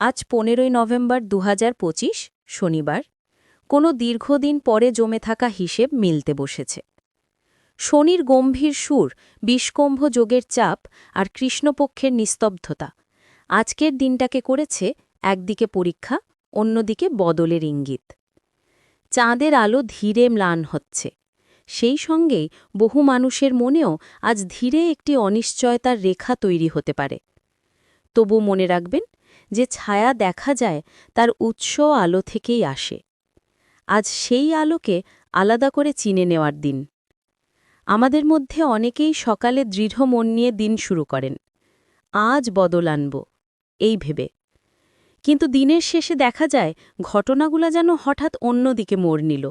আজ ১৫ই নভেম্বর ২০২৫ শনিবার। কোনো দীর্ঘদিন পরে জমে থাকা হিসেব মিলতে বসেছে। শনির গম্ভীর সুর, বিষকুম্ভ যোগের চাপ আর কৃষ্ণপক্ষের নিস্তব্ধতা আজকের দিনটাকে করেছে একদিকে পরীক্ষা, অন্যদিকে বদলের ইঙ্গিত। চাঁদের আলো ধীরে ম্লান হচ্ছে, সেই সঙ্গেই বহু মানুষের মনেও আজ ধীরে একটি অনিশ্চয়তার রেখা তৈরি হতে পারে। তবু মনে রাখবেন, যে ছায়া দেখা যায় তার উৎস আলো থেকেই আসে। আজ সেই আলোকে আলাদা করে চিনে নেওয়ার দিন। আমাদের মধ্যে অনেকেই সকালে দৃঢ় মন নিয়ে দিন শুরু করেন, আজ বদল আনব এই ভেবে। কিন্তু দিনের শেষে দেখা যায় ঘটনাগুলো যেন হঠাৎ অন্যদিকে মোড় নিল।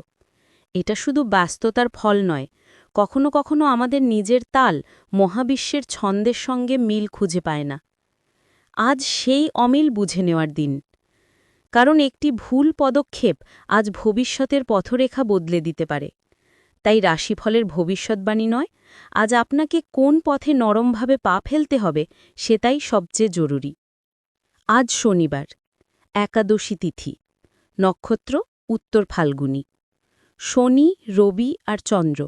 এটা শুধু ব্যস্ততার ফল নয়, কখনো কখনো আমাদের নিজের তাল মহাবিশ্বের ছন্দের সঙ্গে মিল খুঁজে পায় না। আজ সেই অমিল বুঝে নেওয়ার দিন, কারণ একটি ভুল পদক্ষেপ আজ ভবিষ্যতের পথরেখা বদলে দিতে পারে। তাই রাশিফলের ভবিষ্যৎবাণী নয়, আজ আপনাকে কোন পথে নরমভাবে পা ফেলতে হবে সেটাই সবচেয়ে জরুরি। আজ শনিবার, একাদশী তিথি, নক্ষত্র উত্তর ফাল্গুনী। শনি, রবি আর চন্দ্র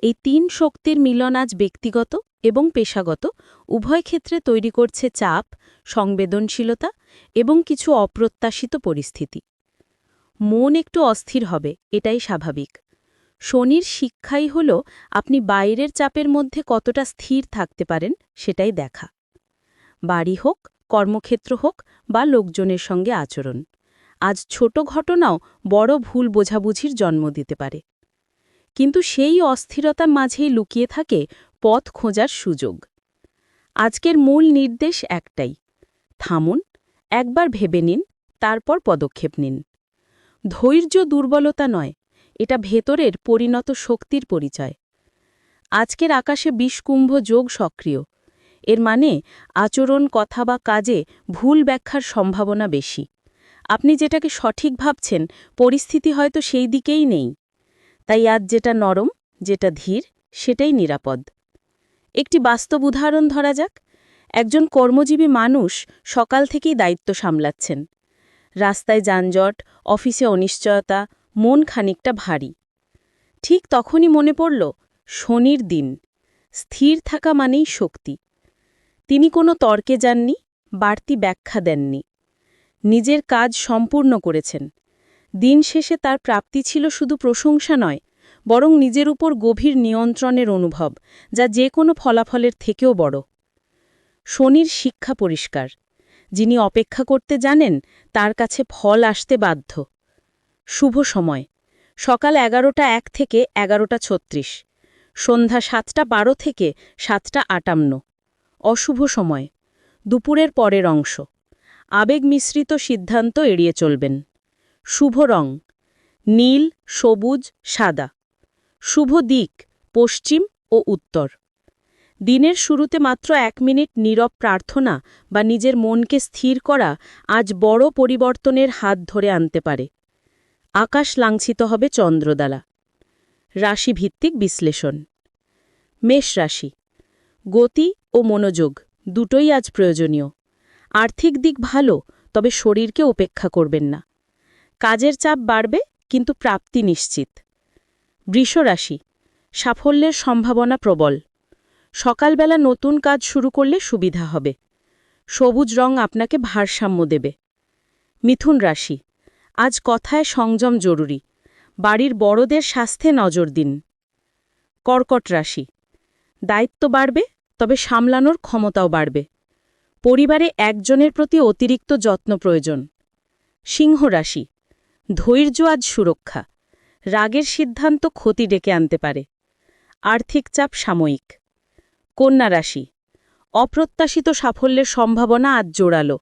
এই তিন শক্তির মিলন আজ ব্যক্তিগত এবং পেশাগত উভয় ক্ষেত্রে তৈরি করছে চাপ, সংবেদনশীলতা এবং কিছু অপ্রত্যাশিত পরিস্থিতি। মন একটু অস্থির হবে, এটাই স্বাভাবিক। শনির শিক্ষাই হল আপনি বাইরের চাপের মধ্যে কতটা স্থির থাকতে পারেন সেটাই দেখা। বাড়ি হোক, কর্মক্ষেত্র হোক বা লোকজনের সঙ্গে আচরণ, আজ ছোট ঘটনাও বড় ভুল বোঝাবুঝির জন্ম দিতে পারে। কিন্তু সেই অস্থিরতার মাঝেই লুকিয়ে থাকে পথ খোঁজার সুযোগ। আজকের মূল নির্দেশ একটাই, থামুন, একবার ভেবে নিন, তারপর পদক্ষেপ নিন। ধৈর্য দুর্বলতা নয়, এটা ভেতরের পরিণত শক্তির পরিচয়। আজকের আকাশে বিষকুম্ভ যোগ সক্রিয়, এর মানে আচরণ, কথা বা কাজে ভুল ব্যাখ্যার সম্ভাবনা বেশি। আপনি যেটাকে সঠিক ভাবছেন, পরিস্থিতি হয়তো সেই দিকেই নেই। তাই আজ যেটা নরম, যেটা ধীর, সেটাই নিরাপদ। একটি বাস্তব উদাহরণ ধরা যাক। একজন কর্মজীবী মানুষ সকাল থেকেই দায়িত্ব সামলাচ্ছেন। রাস্তায় যানজট, অফিসে অনিশ্চয়তা, মন খানিকটা ভারী। ঠিক তখনই মনে পড়ল, শনির দিন, স্থির থাকা মানেই শক্তি। তিনি কোনো তর্কে যাননি, বাড়তি ব্যাখ্যা দেননি, নিজের কাজ সম্পূর্ণ করেছেন। দিন শেষে তার প্রাপ্তি ছিল শুধু প্রশংসা নয়, বরং নিজের উপর গভীর নিয়ন্ত্রণের অনুভব, যা যে কোনো ফলাফলের থেকেও বড়। শনির শিক্ষা পরিষ্কার, যিনি অপেক্ষা করতে জানেন তার কাছে ফল আসতে বাধ্য। শুভ সময়, সকাল 11টা 1 থেকে 11টা 36, সন্ধ্যা 7টা 12 থেকে 7টা 58। অশুভ সময়, দুপুরের পরের অংশ। আবেগ মিশ্রিত সিদ্ধান্ত এড়িয়ে চলবেন। শুভ রং, নীল, সবুজ, সাদা। শুভ দিক, পশ্চিম ও উত্তর। দিনের শুরুতে মাত্র 1 মিনিট নীরব প্রার্থনা বা নিজের মনকে স্থির করা আজ বড় পরিবর্তনের হাত ধরে আনতে পারে। আকাশ লাঞ্ছিত হবে চন্দ্র দ্বারা। রাশিভিত্তিক বিশ্লেষণ। মেষ রাশি, গতি ও মনোযোগ দুটোই আজ প্রয়োজনীয়। আর্থিক দিক ভালো, তবে শরীরকে উপেক্ষা করবেন না। কাজের চাপ বাড়বে, কিন্তু প্রাপ্তি নিশ্চিত। বৃষ রাশি, সাফল্যের সম্ভাবনা প্রবল। সকালবেলা নতুন কাজ শুরু করলে সুবিধা হবে। সবুজ রং আপনাকে ভারসাম্য দেবে। মিথুন রাশি, আজ কথায় সংযম জরুরি। বাড়ির বড়দের স্বাস্থ্যে নজর দিন। কর্কট রাশি, দায়িত্ব বাড়বে, তবে সামলানোর ক্ষমতাও বাড়বে। পরিবারে একজনের প্রতি অতিরিক্ত যত্ন প্রয়োজন। সিংহ রাশি, ধৈর্য আজ সুরক্ষা। রাগের সিদ্ধান্ত ক্ষতি ডেকে আনতে পারে। আর্থিক চাপ সাময়িক। কন্যা রাশি, অপ্রত্যাশিত সাফল্যের সম্ভাবনা আজ জোরালো।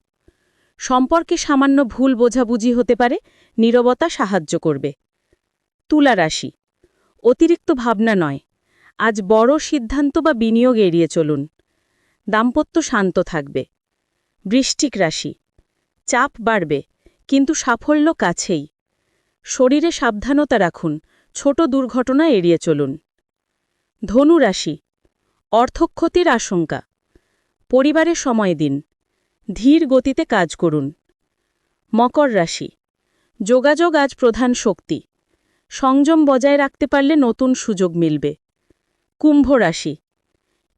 সম্পর্কে সামান্য ভুল বোঝাবুঝি হতে পারে, নীরবতা সাহায্য করবে। তুলা রাশি, অতিরিক্ত ভাবনা নয়, আজ বড় সিদ্ধান্ত বা বিনিয়োগ এড়িয়ে চলুন। দাম্পত্য শান্ত থাকবে। বৃশ্চিক রাশি, চাপ বাড়বে, কিন্তু সাফল্য কাছেই। শরীরে সাবধানতা রাখুন, ছোট দুর্ঘটনা এড়িয়ে চলুন। ধনু রাশি, অর্থক্ষতির আশঙ্কা। পরিবারে সময় দিন, ধীর গতিতে কাজ করুন। মকর রাশি, যোগাযোগ আজ প্রধান শক্তি। সংযম বজায় রাখতে পারলে নতুন সুযোগ মিলবে। কুম্ভ রাশি,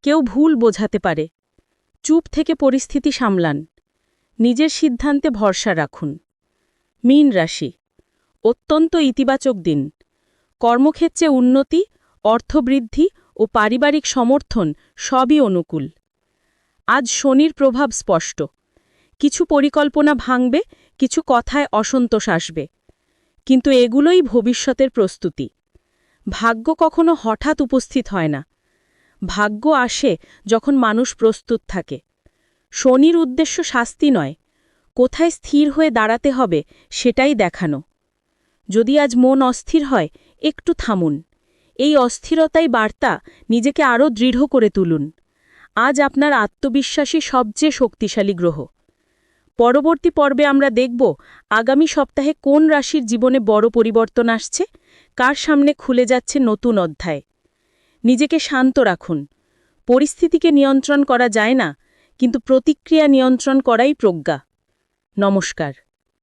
কেউ ভুল বোঝাতে পারে, চুপ থেকে পরিস্থিতি সামলান। নিজের সিদ্ধান্তে ভরসা রাখুন। মীন রাশি, অত্যন্ত ইতিবাচক দিন। কর্মক্ষেত্রে উন্নতি, অর্থবৃদ্ধি ও পারিবারিক সমর্থন সবই অনুকূল। আজ শনির প্রভাব স্পষ্ট। কিছু পরিকল্পনা ভাঙবে, কিছু কথায় অসন্তোষ আসবে। কিন্তু এগুলোই ভবিষ্যতের প্রস্তুতি। ভাগ্য কখনো হঠাৎ উপস্থিত হয় না। ভাগ্য আসে যখন মানুষ প্রস্তুত থাকে। শনির উদ্দেশ্য শাস্তি নয়, কোথায় স্থির হয়ে দাঁড়াতে হবে সেটাই দেখানো। যদি আজ মন অস্থির হয়, একটু থামুন। এই অস্থিরতাই বার্তা, নিজেকে আরও দৃঢ় করে তুলুন। আজ আপনার আত্মবিশ্বাসী সবচেয়ে শক্তিশালী গ্রহ। পরবর্তী পর্বে আমরা দেখব আগামী সপ্তাহে কোন রাশির জীবনে বড় পরিবর্তন আসছে, কার সামনে খুলে যাচ্ছে নতুন অধ্যায়। নিজেকে শান্ত রাখুন। পরিস্থিতিকে নিয়ন্ত্রণ করা যায় না, কিন্তু প্রতিক্রিয়া নিয়ন্ত্রণ করাই প্রজ্ঞা। নমস্কার।